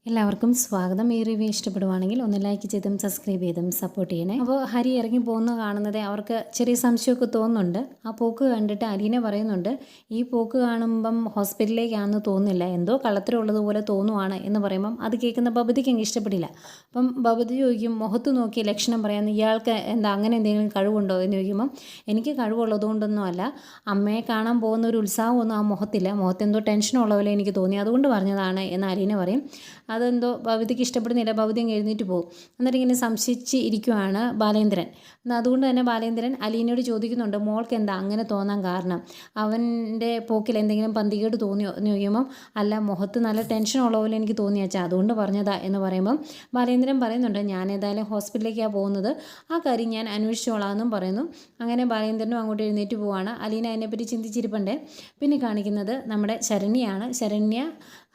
എല്ലാവർക്കും സ്വാഗതം. ഈ റിവ്യൂ ഇഷ്ടപ്പെടുവാണെങ്കിൽ ഒന്ന് ലൈക്ക് ചെയ്തും സബ്സ്ക്രൈബ് ചെയ്തും സപ്പോർട്ട് ചെയ്യണേ. അപ്പോൾ ഹരി ഇറങ്ങി പോകുന്ന കാണുന്നത് അവർക്ക് ചെറിയ സംശയമൊക്കെ തോന്നുന്നുണ്ട്. ആ പോക്ക് കണ്ടിട്ട് അലീന പറയുന്നുണ്ട്, ഈ പോക്ക് കാണുമ്പം ഹോസ്പിറ്റലിലേക്കാണെന്ന് തോന്നുന്നില്ല, എന്തോ കള്ളത്തരമുള്ളതുപോലെ തോന്നുവാണ് എന്ന് പറയുമ്പം അത് കേൾക്കുന്ന ബബിതയ്ക്ക് അങ്ങ് ഇഷ്ടപ്പെടില്ല. അപ്പം ബബിത ചോദിക്കും, മുഖത്ത് നോക്കി ലക്ഷണം പറയാമെന്ന്, ഇയാൾക്ക് എന്താ അങ്ങനെ എന്തെങ്കിലും കഴിവുണ്ടോ എന്ന് ചോദിക്കുമ്പം എനിക്ക് കഴിവുള്ളതുകൊണ്ടൊന്നും അല്ല, അമ്മയെ കാണാൻ പോകുന്ന ഒരു ഉത്സാഹമൊന്നും ആ മുഖത്തില്ല, മുഖത്തെന്തോ ടെൻഷനുള്ള പോലെ എനിക്ക് തോന്നി, അതുകൊണ്ട് പറഞ്ഞതാണ് എന്ന് അലീന പറയും. അതെന്തോ ഭവിതയ്ക്ക് ഇഷ്ടപ്പെടുന്നില്ല. ഭവിത അങ്ങ് എഴുന്നേറ്റ് പോകും. എന്നിട്ട് ഇങ്ങനെ സംശയിച്ച് ഇരിക്കുവാണ് ബാലേന്ദ്രൻ. എന്നാൽ അതുകൊണ്ട് തന്നെ ബാലേന്ദ്രൻ അലീനയോട് ചോദിക്കുന്നുണ്ട്, മോൾക്ക് എന്താ അങ്ങനെ തോന്നാൻ കാരണം, അവൻ്റെ പോക്കിൽ എന്തെങ്കിലും പന്തികേട് തോന്നിയോ എന്ന് ചോദിക്കുമ്പം, അല്ല മുഖത്ത് നല്ല ടെൻഷനുള്ള പോലെ എനിക്ക് തോന്നിയാച്ചാ, അതുകൊണ്ട് പറഞ്ഞതാ എന്ന് പറയുമ്പം ബാലേന്ദ്രൻ പറയുന്നുണ്ട്, ഞാൻ ഏതായാലും ഹോസ്പിറ്റലിലേക്കാണ് പോകുന്നത്, ആ കാര്യം ഞാൻ അന്വേഷിച്ചോളാമെന്നും പറയുന്നു. അങ്ങനെ ബാലേന്ദ്രനും അങ്ങോട്ട് എഴുന്നേറ്റ് പോവാണ്. അലീന അതിനെപ്പറ്റി ചിന്തിച്ചിരിപ്പണ്ടേ. പിന്നെ കാണിക്കുന്നത് നമ്മുടെ ശരണ്യയാണ്. ശരണ്യ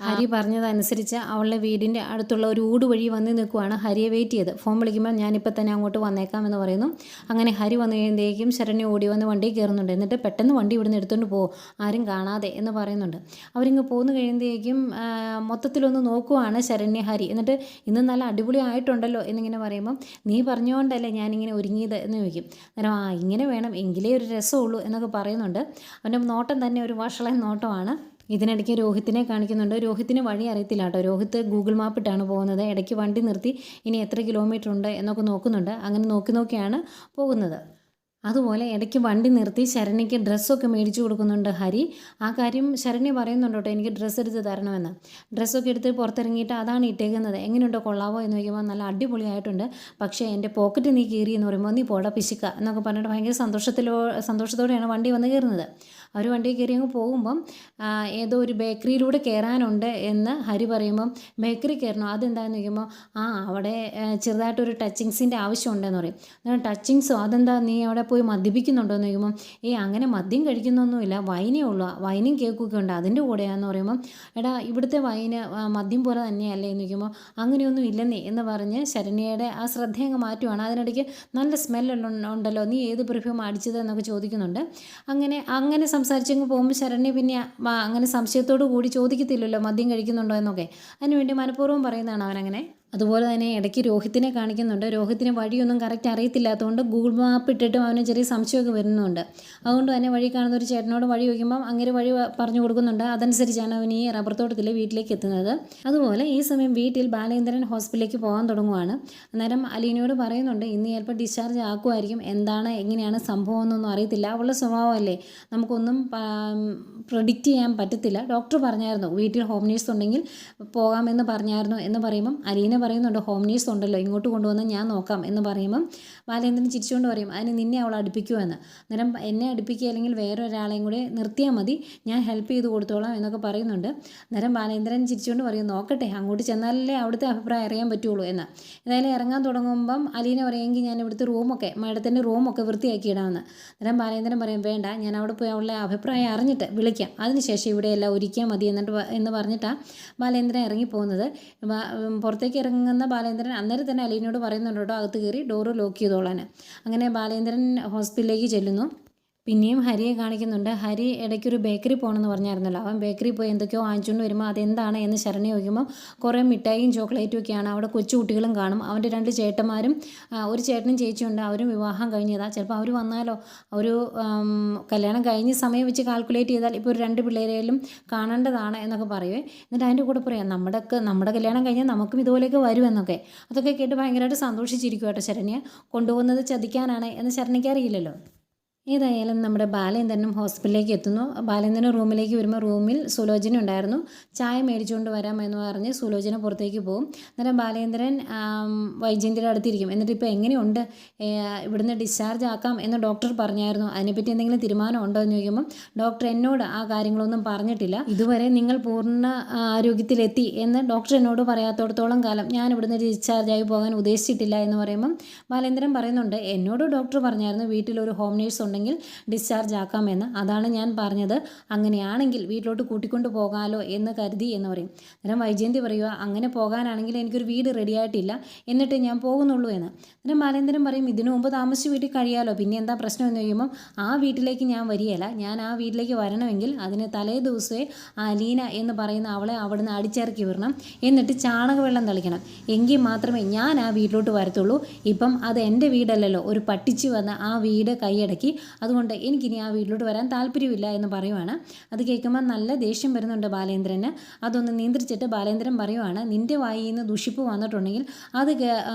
ഹരി പറഞ്ഞതനുസരിച്ച് അവളുടെ വീടിൻ്റെ അടുത്തുള്ള ഒരു ഊട് വഴി വന്ന് നിൽക്കുവാണ്. ഹരിയെ വെയിറ്റ് ചെയ്ത് ഫോൺ വിളിക്കുമ്പോൾ ഞാനിപ്പോൾ തന്നെ അങ്ങോട്ട് വന്നേക്കാം എന്ന് പറയുന്നു. അങ്ങനെ ഹരി വന്നു കഴിയുമ്പോഴേക്കും ശരണ്യ ഓടി വന്ന് വണ്ടി കയറുന്നുണ്ട്. എന്നിട്ട് പെട്ടെന്ന് വണ്ടി ഇവിടുന്ന് എടുത്തുകൊണ്ട് പോകും, ആരും കാണാതെ എന്ന് പറയുന്നുണ്ട്. അവരിങ്ങ് പോന്ന് കഴിയുമ്പോഴേക്കും മൊത്തത്തിലൊന്ന് നോക്കുവാണ് ശരണ്യ ഹരി. എന്നിട്ട് ഇന്ന് നല്ല അടിപൊളി ആയിട്ടുണ്ടല്ലോ എന്നിങ്ങനെ പറയുമ്പം, നീ പറഞ്ഞുകൊണ്ടല്ലേ ഞാനിങ്ങനെ ഒരുങ്ങിയത് എന്ന് ചോദിക്കും. അന്നേരം ഇങ്ങനെ വേണം എങ്കിലേ ഒരു രസമുള്ളൂ എന്നൊക്കെ പറയുന്നുണ്ട്. അവൻ്റെ നോട്ടം തന്നെ ഒരു വഷളൻ നോട്ടമാണ്. ഇതിനിടയ്ക്ക് രോഹിത്തിനെ കാണിക്കുന്നുണ്ട്. രോഹിത്തിന് വഴി അറിയത്തില്ല കേട്ടോ. രോഹിത്ത് ഗൂഗിൾ മാപ്പിട്ടാണ് പോകുന്നത്. ഇടയ്ക്ക് വണ്ടി നിർത്തി ഇനി എത്ര കിലോമീറ്റർ ഉണ്ട് എന്നൊക്കെ നോക്കുന്നുണ്ട്. അങ്ങനെ നോക്കിയാണ് പോകുന്നത്. അതുപോലെ ഇടയ്ക്ക് വണ്ടി നിർത്തി ശരണ്യയ്ക്ക് ഡ്രസ്സൊക്കെ മേടിച്ചു കൊടുക്കുന്നുണ്ട് ഹരി. ആ കാര്യം ശരണ്യ പറയുന്നുണ്ട് കേട്ടോ, എനിക്ക് ഡ്രസ്സ് എടുത്ത് തരണമെന്ന്. ഡ്രസ്സൊക്കെ എടുത്ത് പുറത്തിറങ്ങിയിട്ട് അതാണ് ഇട്ടേക്കുന്നത്, എങ്ങനെയുണ്ടോ കൊള്ളാവോ എന്ന് ചോദിക്കുമ്പോൾ നല്ല അടിപൊളിയായിട്ടുണ്ട്, പക്ഷേ എൻ്റെ പോക്കറ്റ് നീ കീറി എന്ന് പറയുമ്പോൾ നീ പോടാ പിശുക്ക എന്നൊക്കെ പറഞ്ഞിട്ട് ഭയങ്കര സന്തോഷത്തോടെയാണ് വണ്ടി വന്ന് കയറുന്നത്. അവർ വണ്ടി കയറി അങ്ങ് പോകുമ്പം ഏതോ ഒരു ബേക്കറിയിലൂടെ കയറാനുണ്ട് എന്ന് ഹരി പറയുമ്പം, ബേക്കറി കയറണോ അതെന്താണെന്ന് ചോദിക്കുമ്പോൾ, അവിടെ ചെറുതായിട്ടൊരു ടച്ചിങ്സിൻ്റെ ആവശ്യമുണ്ടെന്ന് പറയും. എന്നാൽ ടച്ചിങ്സോ അതെന്താ, നീ അവിടെ പോയി മദ്യപിക്കുന്നുണ്ടോ എന്ന് ചോദിക്കുമ്പം, അങ്ങനെ മദ്യം കഴിക്കുന്നൊന്നുമില്ല, വൈനേ ഉള്ളൂ, വൈനും കേക്കൊക്കെ ഉണ്ട് അതിൻ്റെ കൂടെയാണെന്ന് പറയുമ്പം, എടാ ഇവിടുത്തെ വൈന് മദ്യം പോലെ തന്നെയല്ലേ എന്ന് ചോദിക്കുമ്പോൾ, അങ്ങനെയൊന്നും ഇല്ലെന്നേ എന്ന് പറഞ്ഞ് ശരണ്യയുടെ ആ ശ്രദ്ധ അങ്ങ് മാറ്റുവാണ്. അതിനിടയ്ക്ക് നല്ല സ്മെല്ലുണ്ടല്ലോ, നീ ഏത് പെർഫ്യൂം അടിച്ചത് എന്നൊക്കെ ചോദിക്കുന്നുണ്ട്. അങ്ങനെ സംസാരിച്ചങ്ങ് പോകുമ്പോൾ ശരണ്യ പിന്നെ അങ്ങനെ സംശയത്തോടു കൂടി ചോദിക്കത്തില്ലല്ലോ മദ്യം കഴിക്കുന്നുണ്ടോ എന്നൊക്കെ. അതിനുവേണ്ടി മനഃപൂർവ്വം പറയുന്നതാണ് അവനങ്ങനെ. അതുപോലെ തന്നെ ഇടയ്ക്ക് രോഹിത്തിനെ കാണിക്കുന്നുണ്ട്. രോഹിത്തിന് വഴിയൊന്നും കറക്റ്റ് അറിയത്തില്ലാത്തതുകൊണ്ട് ഗൂഗിൾ മാപ്പ് ഇട്ടിട്ടും അവന് ചെറിയ സംശയമൊക്കെ വരുന്നുണ്ട്. അതുകൊണ്ട് തന്നെ വഴി കാണുന്ന ഒരു ചേട്ടനോട് വഴി ചോദിക്കുമ്പം അങ്ങനെ വഴി പറഞ്ഞു കൊടുക്കുന്നുണ്ട്. അതനുസരിച്ചാണ് അവൻ ഈ റബ്ബർ തോട്ടത്തിലെ വീട്ടിലേക്ക് എത്തുന്നത്. അതുപോലെ ഈ സമയം വീട്ടിൽ ബാലേന്ദ്രൻ ഹോസ്പിറ്റലിലേക്ക് പോകാൻ തുടങ്ങുവാണ്. അന്നേരം അലീനയോട് പറയുന്നുണ്ട്, ഇന്ന് ചിലപ്പോൾ ഡിസ്ചാർജ് ആക്കുമായിരിക്കും, എന്താണ് എങ്ങനെയാണ് സംഭവം എന്നൊന്നും അറിയത്തില്ല, അവളുടെ സ്വഭാവമല്ലേ, നമുക്കൊന്നും പ്രെഡിക്റ്റ് ചെയ്യാൻ പറ്റത്തില്ല. ഡോക്ടർ പറഞ്ഞായിരുന്നു വീട്ടിൽ ഹോം നേഴ്സ് ഉണ്ടെങ്കിൽ പോകാമെന്ന് പറഞ്ഞായിരുന്നു എന്ന് പറയുമ്പം അലീന പറയുന്നുണ്ട്, ഹോം നേഴ്സ് ഉണ്ടല്ലോ ഇങ്ങോട്ട് കൊണ്ടുവന്ന് ഞാൻ നോക്കാം എന്ന് പറയുമ്പം ബാലേന്ദ്രൻ ചിരിച്ചുകൊണ്ട് പറയും, അതിന് നിന്നെ അവൾ അടുപ്പിക്കുമെന്ന്. അന്നേരം എന്നെ അടുപ്പിക്കുക അല്ലെങ്കിൽ വേറെ ഒരാളെയും കൂടെ നിർത്തിയാൽ മതി, ഞാൻ ഹെൽപ്പ് ചെയ്ത് കൊടുത്തോളാം എന്നൊക്കെ പറയുന്നുണ്ട്. അന്നേരം ബാലേന്ദ്രൻ ചിരിച്ചുകൊണ്ട് പറയും, നോക്കട്ടെ അങ്ങോട്ട് ചെന്നാലല്ലേ അവിടുത്തെ അഭിപ്രായം അറിയാൻ പറ്റുള്ളൂ എന്ന്. ഏതായാലും ഇറങ്ങാൻ തുടങ്ങുമ്പം അലീന പറയുമെങ്കിൽ ഞാൻ ഇവിടുത്തെ മാഡത്തിൻ്റെ റൂമൊക്കെ വൃത്തിയാക്കി ഇടാമെന്ന്. അന്നേരം ബാലേന്ദ്രൻ പറയും, വേണ്ട, ഞാൻ അവിടെ പോയി അവളുടെ അഭിപ്രായം അറിഞ്ഞിട്ട് വിളിക്കാം, അതിനുശേഷം ഇവിടെയെല്ലാം ഒരുക്കിയാൽ മതി എന്ന് പറഞ്ഞിട്ടാണ് ബാലേന്ദ്രൻ ഇറങ്ങിപ്പോകുന്നത്. പുറത്തേക്ക് ഇറങ്ങുന്ന ബാലേന്ദ്രൻ അന്നേരം തന്നെ അലീനയോട് പറയുന്നുണ്ട് കേട്ടോ, അകത്ത് കയറി ഡോറ് ലോക്ക് ചെയ്തോളാൻ. അങ്ങനെ ബാലേന്ദ്രൻ ഹോസ്പിറ്റലിലേക്ക് ചെല്ലുന്നു. പിന്നെയും ഹരിയെ കാണിക്കുന്നുണ്ട്. ഹരി ഇടയ്ക്കൊരു ബേക്കറി പോകണമെന്ന് പറഞ്ഞായിരുന്നല്ലോ, അവൻ ബേക്കറി പോയി എന്തൊക്കെയോ വാങ്ങിച്ചുകൊണ്ട് വരുമ്പോൾ അതെന്താണ് എന്ന് ശരണ്യ ചോദിക്കുമ്പോൾ, കുറേ മിഠായിയും ചോക്ലേറ്റും ഒക്കെയാണ്. അവിടെ കൊച്ചു കുട്ടികളും കാണും, അവൻ്റെ 2 ചേട്ടന്മാരും ഒരു ചേട്ടനും ചേച്ചിയുണ്ട്, അവരും വിവാഹം കഴിഞ്ഞതാണ്. ചിലപ്പോൾ അവർ വന്നാലോ, ഒരു കല്യാണം കഴിഞ്ഞ സമയം വെച്ച് കാൽക്കുലേറ്റ് ചെയ്താൽ ഇപ്പോൾ ഒരു 2 പിള്ളേരെയും കാണേണ്ടതാണ് എന്നൊക്കെ പറയുവേ. എന്നിട്ട് അതിൻ്റെ കൂടെ പറയാം, നമ്മുടെ കല്യാണം കഴിഞ്ഞാൽ നമുക്കും ഇതുപോലെയൊക്കെ വരുമെന്നൊക്കെ. അതൊക്കെ കേട്ട് ഭയങ്കരമായിട്ട് സന്തോഷിച്ചിരിക്കും കേട്ടോ ശരണ്യ. കൊണ്ടുപോകുന്നത് ചതിക്കാനാണ് എന്ന് ശരണ്യയ്ക്ക് അറിയില്ലല്ലോ. ഏതായാലും നമ്മുടെ ബാലേന്ദ്രനും ഹോസ്പിറ്റലിലേക്ക് എത്തുന്നു. ബാലേന്ദ്രൻ റൂമിലേക്ക് വരുമ്പോൾ റൂമിൽ സുലോചന ഉണ്ടായിരുന്നു. ചായ മേടിച്ചുകൊണ്ട് വരാമെന്ന് പറഞ്ഞ് സുലോചന പുറത്തേക്ക് പോകും. അന്നേരം ബാലേന്ദ്രൻ വൈജയന്തിയുടെ അടുത്തിരിക്കും. എന്നിട്ട് ഇപ്പോൾ എങ്ങനെയുണ്ട്, ഇവിടുന്ന് ഡിസ്ചാർജ് ആക്കാം എന്ന് ഡോക്ടർ പറഞ്ഞായിരുന്നു, അതിനെപ്പറ്റി എന്തെങ്കിലും തീരുമാനം ഉണ്ടോ എന്ന് ചോദിക്കുമ്പം, ഡോക്ടർ എന്നോട് ആ കാര്യങ്ങളൊന്നും പറഞ്ഞിട്ടില്ല, ഇതുവരെ നിങ്ങൾ പൂർണ്ണ ആരോഗ്യത്തിലെത്തി എന്ന് ഡോക്ടർ എന്നോട് പറയാത്തോടത്തോളം കാലം ഞാൻ ഇവിടുന്ന് ഡിസ്ചാർജായി പോകാൻ ഉദ്ദേശിച്ചിട്ടില്ല എന്ന് പറയുമ്പം ബാലേന്ദ്രൻ പറയുന്നുണ്ട്, എന്നോട് ഡോക്ടർ പറഞ്ഞായിരുന്നു വീട്ടിലൊരു ഹോം നേഴ്സ് എന്നുണ്ടെങ്കിൽ ഡിസ്ചാർജ് ആക്കാമെന്ന്. അതാണ് ഞാൻ പറഞ്ഞത്, അങ്ങനെയാണെങ്കിൽ വീട്ടിലോട്ട് കൂട്ടിക്കൊണ്ട് പോകാമല്ലോ എന്ന് കരുതി എന്ന് പറയും. അന്നേരം വൈജയന്തി പറയുക, അങ്ങനെ പോകാനാണെങ്കിൽ എനിക്കൊരു വീട് റെഡിയായിട്ടില്ല, എന്നിട്ട് ഞാൻ പോകുന്നുള്ളൂ എന്ന്. അന്നേരം ബാലേന്ദ്രൻ പറയും, ഇതിനു മുമ്പ് താമസിച്ച് വീട്ടിൽ കഴിയാമല്ലോ, പിന്നെ എന്താ പ്രശ്നം എന്ന് ചോദിക്കുമ്പോൾ ആ വീട്ടിലേക്ക് ഞാൻ വരികയില്ല. ഞാൻ ആ വീട്ടിലേക്ക് വരണമെങ്കിൽ അതിന് തലേ ദിവസമേ അലീന എന്ന് പറയുന്ന അവളെ അവിടുന്ന് അടിച്ചിറക്കി വിടണം, എന്നിട്ട് ചാണകവെള്ളം തളിക്കണം, എങ്കിൽ മാത്രമേ ഞാൻ ആ വീട്ടിലോട്ട് വരത്തുള്ളൂ. ഇപ്പം അത് എൻ്റെ വീടല്ലല്ലോ, ഒരു പട്ടിച്ച് വന്ന് ആ വീട് കൈയടക്കി, അതുകൊണ്ട് എനിക്കിനി ആ വീട്ടിലോട്ട് വരാൻ താല്പര്യമില്ല എന്ന് പറയുവാണ്. അത് കേൾക്കുമ്പോൾ നല്ല ദേഷ്യം വരുന്നുണ്ട് ബാലേന്ദ്രന്. അതൊന്ന് നിയന്ത്രിച്ചിട്ട് ബാലേന്ദ്രൻ പറയുവാണ്, നിൻ്റെ വായിൽ നിന്ന് ദുഷിപ്പ് വന്നിട്ടുണ്ടെങ്കിൽ അത്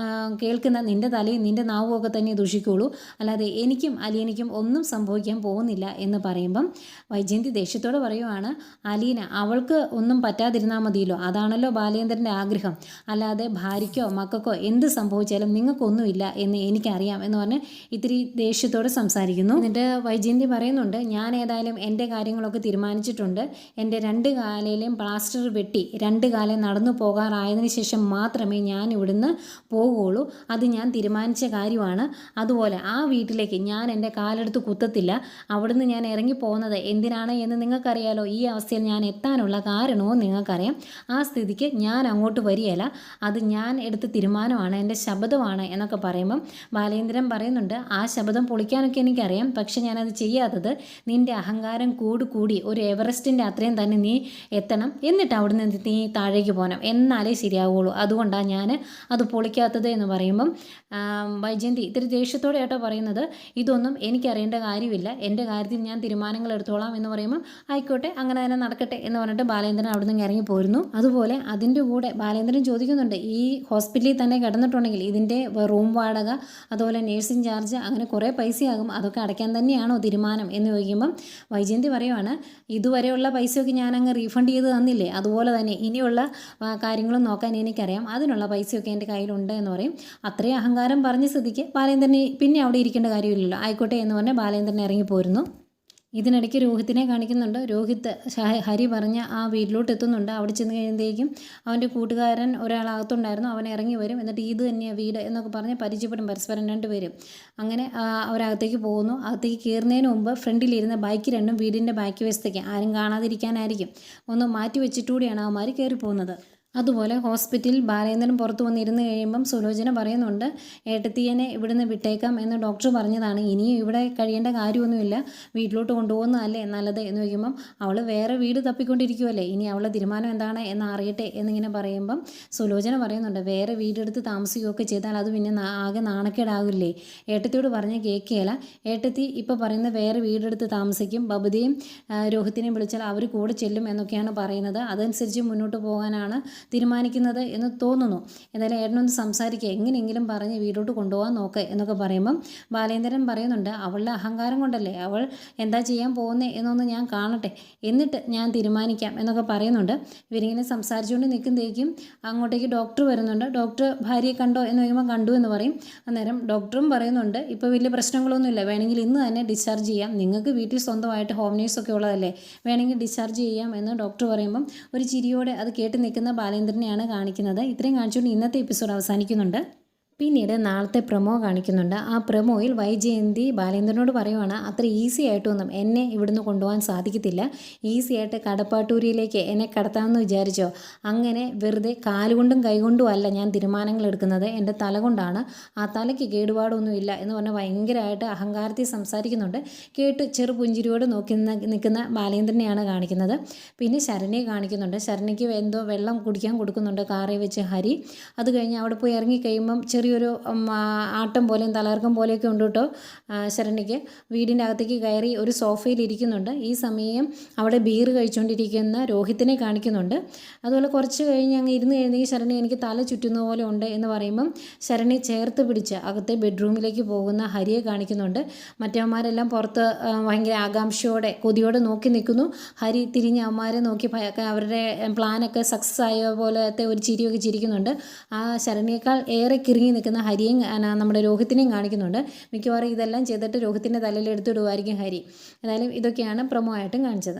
കേൾക്കുന്ന നിൻ്റെ തലയും നിൻ്റെ നാവും ഒക്കെ തന്നെ ദുഷിക്കുള്ളൂ, അല്ലാതെ എനിക്കും അലീനയ്ക്കും ഒന്നും സംഭവിക്കാൻ പോകുന്നില്ല എന്ന് പറയുമ്പം വൈജയന്തി ദേഷ്യത്തോടെ പറയുവാണ്, അലീന അവൾക്ക് ഒന്നും പറ്റാതിരുന്നാൽ മതിയല്ലോ, അതാണല്ലോ ബാലേന്ദ്രൻ്റെ ആഗ്രഹം, അല്ലാതെ ഭാര്യയ്ക്കോ മക്കൾക്കോ എന്ത് സംഭവിച്ചാലും നിങ്ങൾക്കൊന്നുമില്ല എന്ന് എനിക്കറിയാം എന്ന് പറഞ്ഞ് ഇത്തിരി ദേഷ്യത്തോടെ സംസാരിക്കുന്നു. എന്നിട്ട് വൈജയന്തി പറയുന്നുണ്ട്, ഞാൻ ഏതായാലും എൻ്റെ കാര്യങ്ങളൊക്കെ തീരുമാനിച്ചിട്ടുണ്ട്, എൻ്റെ 2 കാലയിലെയും പ്ലാസ്റ്റർ വെട്ടി 2 കാലം നടന്നു പോകാറായതിനു ശേഷം മാത്രമേ ഞാൻ ഇവിടുന്ന് പോകുകയുള്ളൂ, അത് ഞാൻ തീരുമാനിച്ച കാര്യമാണ്. അതുപോലെ ആ വീട്ടിലേക്ക് ഞാൻ എൻ്റെ കാലെടുത്ത് കുത്തത്തില്ല. അവിടുന്ന് ഞാൻ ഇറങ്ങിപ്പോകുന്നത് എന്തിനാണ് എന്ന് നിങ്ങൾക്കറിയാലോ, ഈ അവസ്ഥയിൽ ഞാൻ എത്താനുള്ള കാരണവും നിങ്ങൾക്കറിയാം. ആ സ്ഥിതിക്ക് ഞാൻ അങ്ങോട്ട് വരികയില്ല, അത് ഞാൻ എടുത്ത തീരുമാനമാണ്, എൻ്റെ ശബ്ദമാണ് എന്നൊക്കെ പറയുമ്പം ബാലേന്ദ്രൻ പറയുന്നുണ്ട്, ആ ശബ്ദം പൊളിക്കാനൊക്കെ എനിക്കറിയാം, പക്ഷെ ഞാനത് ചെയ്യാത്തത് നിൻ്റെ അഹങ്കാരം കൂടി ഒരു എവറസ്റ്റിൻ്റെ അത്രയും തന്നെ നീ എത്തണം, എന്നിട്ട് അവിടുന്ന് നീ താഴേക്ക് പോകണം, എന്നാലേ ശരിയാവുള്ളൂ, അതുകൊണ്ടാണ് ഞാൻ അത് പൊളിക്കാത്തത് എന്ന് പറയുമ്പം വൈജയന്തി ഇത്തിരി ദേഷ്യത്തോടെ ആയിട്ടോ പറയുന്നത്, ഇതൊന്നും എനിക്കറിയേണ്ട കാര്യമില്ല, എൻ്റെ കാര്യത്തിൽ ഞാൻ തീരുമാനങ്ങൾ എടുത്തോളാം എന്ന് പറയുമ്പം ആയിക്കോട്ടെ അങ്ങനെ തന്നെ നടക്കട്ടെ എന്ന് പറഞ്ഞിട്ട് ബാലേന്ദ്രൻ അവിടെ നിന്ന് ഇറങ്ങി പോരുന്നു. അതുപോലെ അതിൻ്റെ കൂടെ ബാലേന്ദ്രൻ ചോദിക്കുന്നുണ്ട്, ഈ ഹോസ്പിറ്റലിൽ തന്നെ കിടന്നിട്ടുണ്ടെങ്കിൽ ഇതിൻ്റെ റൂം വാടക, അതുപോലെ നേഴ്സിംഗ് ചാർജ്, അങ്ങനെ കുറേ പൈസയാകും, അതൊക്കെ അടയ്ക്കാൻ തന്നെയാണോ തീരുമാനം എന്ന് ചോദിക്കുമ്പം വൈജയന്തി പറയുവാണ്, ഇതുവരെയുള്ള പൈസയൊക്കെ ഞാൻ അങ്ങ് റീഫണ്ട് ചെയ്ത് തന്നില്ലേ, അതുപോലെ തന്നെ ഇനിയുള്ള കാര്യങ്ങളും നോക്കാൻ എനിക്കറിയാം, അതിനുള്ള പൈസയൊക്കെ എൻ്റെ കയ്യിലുണ്ട് എന്ന് പറയും. അത്രയും അഹങ്കാരം പറഞ്ഞ സ്ഥിതിക്ക് ബാലേന്ദ്രന് പിന്നെ അവിടെ ഇരിക്കേണ്ട കാര്യമില്ലല്ലോ, ആയിക്കോട്ടെ എന്ന് പറഞ്ഞ് ബാലേന്ദ്രൻ ഇറങ്ങി പോരുന്നു. ഇതിനിടയ്ക്ക് രോഹിത്തിനെ കാണിക്കുന്നുണ്ട്. രോഹിത്ത് ഹരി പറഞ്ഞ ആ വീട്ടിലോട്ട് എത്തുന്നുണ്ട്. അവിടെ ചെന്ന് കഴിയുമ്പോഴേക്കും അവൻ്റെ കൂട്ടുകാരൻ ഒരാളകത്തുണ്ടായിരുന്നു, അവൻ ഇറങ്ങി വരും. എന്നിട്ട് ഇത് തന്നെയാണ് വീട് എന്നൊക്കെ പറഞ്ഞ് പരിചയപ്പെടും പരസ്പരം 2 പേരും. അങ്ങനെ അവരകത്തേക്ക് പോകുന്നു. അകത്തേക്ക് കയറുന്നതിന് മുമ്പ് ഫ്രണ്ടിലിരുന്ന ബൈക്ക് 2 വീടിൻ്റെ ബാക്ക് വശത്തേക്ക് ആരും കാണാതിരിക്കാനായിരിക്കും ഒന്ന് മാറ്റി വെച്ചിട്ടുകൂടിയാണ് അവന്മാർ കയറി പോകുന്നത്. അതുപോലെ ഹോസ്പിറ്റലിൽ ബാലേന്ദ്രൻ പുറത്ത് വന്നിരുന്ന് കഴിയുമ്പം സുലോചന പറയുന്നുണ്ട്, ഏട്ടത്തിയനെ ഇവിടുന്ന് വിട്ടേക്കാം എന്ന് ഡോക്ടർ പറഞ്ഞതാണ്, ഇനിയും ഇവിടെ കഴിയേണ്ട കാര്യമൊന്നുമില്ല, വീട്ടിലോട്ട് കൊണ്ടുപോകുന്നതല്ലേ നല്ലത് എന്ന് ചോദിക്കുമ്പം അവൾ വേറെ വീട് തപ്പിക്കൊണ്ടിരിക്കുമല്ലേ, ഇനി അവളുടെ തീരുമാനം എന്താണ് എന്ന് അറിയട്ടെ എന്നിങ്ങനെ പറയുമ്പം സുലോചന പറയുന്നുണ്ട്, വേറെ വീടെടുത്ത് താമസിക്കുകയൊക്കെ ചെയ്താൽ അത് പിന്നെ ആകെ നാണക്കേടാകില്ലേ, ഏട്ടത്തിയോട് പറഞ്ഞ് കേൾക്കുകയില്ല, ഏട്ടത്തി ഇപ്പോൾ പറയുന്ന വേറെ വീടെടുത്ത് താമസിക്കും, ബബിതയും രോഹിത്തിനെയും വിളിച്ചാൽ അവർ കൂടെ ചെല്ലും എന്നൊക്കെയാണ് പറയുന്നത്, അതനുസരിച്ച് മുന്നോട്ട് പോകാനാണ് തീരുമാനിക്കുന്നത് എന്ന് തോന്നുന്നു. എന്തായാലും ഏട്ടനൊന്ന് സംസാരിക്കുക, എങ്ങനെയെങ്കിലും പറഞ്ഞ് വീട്ടിലോട്ട് കൊണ്ടുപോകാൻ നോക്ക് എന്നൊക്കെ പറയുമ്പം ബാലേന്ദ്രൻ പറയുന്നുണ്ട്, അവളുടെ അഹങ്കാരം കൊണ്ടല്ലേ, അവൾ എന്താ ചെയ്യാൻ പോകുന്നത് എന്നൊന്ന് ഞാൻ കാണട്ടെ, എന്നിട്ട് ഞാൻ തീരുമാനിക്കാം എന്നൊക്കെ പറയുന്നുണ്ട്. ഇവരിങ്ങനെ സംസാരിച്ചുകൊണ്ട് നിൽക്കുമ്പോഴേക്കും അങ്ങോട്ടേക്ക് ഡോക്ടർ വരുന്നുണ്ട്. ഡോക്ടർ ഭാര്യയെ കണ്ടോ എന്ന് ചോദിക്കുമ്പോൾ കണ്ടു എന്ന് പറയും. അന്നേരം ഡോക്ടറും പറയുന്നുണ്ട്, ഇപ്പോൾ വലിയ പ്രശ്നങ്ങളൊന്നുമില്ല, വേണമെങ്കിൽ ഇന്ന് തന്നെ ഡിസ്ചാർജ് ചെയ്യാം, നിങ്ങൾക്ക് വീട്ടിൽ സ്വന്തമായിട്ട് ഹോം നേഴ്സൊക്കെ ഉള്ളതല്ലേ, വേണമെങ്കിൽ ഡിസ്ചാർജ് ചെയ്യാം എന്ന് ഡോക്ടർ പറയുമ്പം ഒരു ചിരിയോടെ അത് കേട്ട് നിൽക്കുന്ന ബാലേന്ദ്രനെയാണ് കാണിക്കുന്നത്. ഇത്രയും കാണിച്ചുകൊണ്ട് ഇന്നത്തെ എപ്പിസോഡ് അവസാനിക്കുന്നുണ്ട്. പിന്നീട് നാളത്തെ പ്രൊമോ കാണിക്കുന്നുണ്ട്. ആ പ്രൊമോയിൽ വൈജയന്തി ബാലേന്ദ്രനോട് പറയുവാണ്, അത്ര ഈസി ആയിട്ടൊന്നും എന്നെ ഇവിടുന്ന് കൊണ്ടുപോകാൻ സാധിക്കത്തില്ല, ഈസി ആയിട്ട് കടപ്പാട്ടൂരിയിലേക്ക് എന്നെ കടത്താമെന്ന് വിചാരിച്ചോ, അങ്ങനെ വെറുതെ കാലുകൊണ്ടും കൈകൊണ്ടും അല്ല ഞാൻ തീരുമാനങ്ങൾ എടുക്കുന്നത്, എൻ്റെ തല കൊണ്ടാണ്, ആ തലയ്ക്ക് കേടുപാടൊന്നുമില്ല എന്ന് പറഞ്ഞാൽ ഭയങ്കരമായിട്ട് അഹങ്കാരത്തിൽ സംസാരിക്കുന്നുണ്ട്. കേട്ട് ചെറു പുഞ്ചിരിയോട് നോക്കി നിൽക്കുന്ന ബാലേന്ദ്രനെയാണ് കാണിക്കുന്നത്. പിന്നെ ശരണ്യെ കാണിക്കുന്നുണ്ട്. ശരണ്യയ്ക്ക് എന്തോ വെള്ളം കുടിക്കാൻ കൊടുക്കുന്നുണ്ട് കാറിൽ വെച്ച് ഹരി. അത് കഴിഞ്ഞ് അവിടെ പോയി ഇറങ്ങി കഴിയുമ്പം ചെറിയൊരു ആട്ടം പോലെയും തലകർക്കം പോലെയൊക്കെ ഉണ്ട് കേട്ടോ. ശരണ്യയ്ക്ക് വീടിൻ്റെ അകത്തേക്ക് കയറി ഒരു സോഫയിൽ ഇരിക്കുന്നുണ്ട്. ഈ സമയം അവിടെ ബീർ കഴിച്ചുകൊണ്ടിരിക്കുന്ന രോഹിത്തിനെ കാണിക്കുന്നുണ്ട്. അതുപോലെ കുറച്ച് കഴിഞ്ഞ് അങ്ങ് ഇരുന്ന് കഴിഞ്ഞെങ്കിൽ ശരണ്യ എനിക്ക് തല ചുറ്റുന്ന പോലെ ഉണ്ട് എന്ന് പറയുമ്പം ശരണ്യെ ചേർത്ത് പിടിച്ച് അകത്തെ ബെഡ്റൂമിലേക്ക് പോകുന്ന ഹരിയെ കാണിക്കുന്നുണ്ട്. മറ്റവന്മാരെല്ലാം പുറത്ത് ഭയങ്കര ആകാംക്ഷയോടെ കൊതിയോടെ നോക്കി നിൽക്കുന്നു. ഹരി തിരിഞ്ഞ് അവന്മാരെ നോക്കി അവരുടെ പ്ലാനൊക്കെ സക്സസ് ആയ പോലത്തെ ഒരു ചിരിയൊക്കെ ചിരിക്കുന്നുണ്ട്. ആ ശരണ്യേക്കാൾ ഏറെ കിറങ്ങി നിൽക്കുന്ന ഹരിയും നമ്മുടെ രോഹിത്തിനെയും കാണിക്കുന്നുണ്ട്. മിക്കവാറും ഇതെല്ലാം ചെയ്തിട്ട് രോഹിത്തിൻ്റെ തലയിൽ എടുത്തിടുമായിരിക്കും ഹരി. ഏതായാലും ഇതൊക്കെയാണ് പ്രൊമോ ആയിട്ടും കാണിച്ചത്.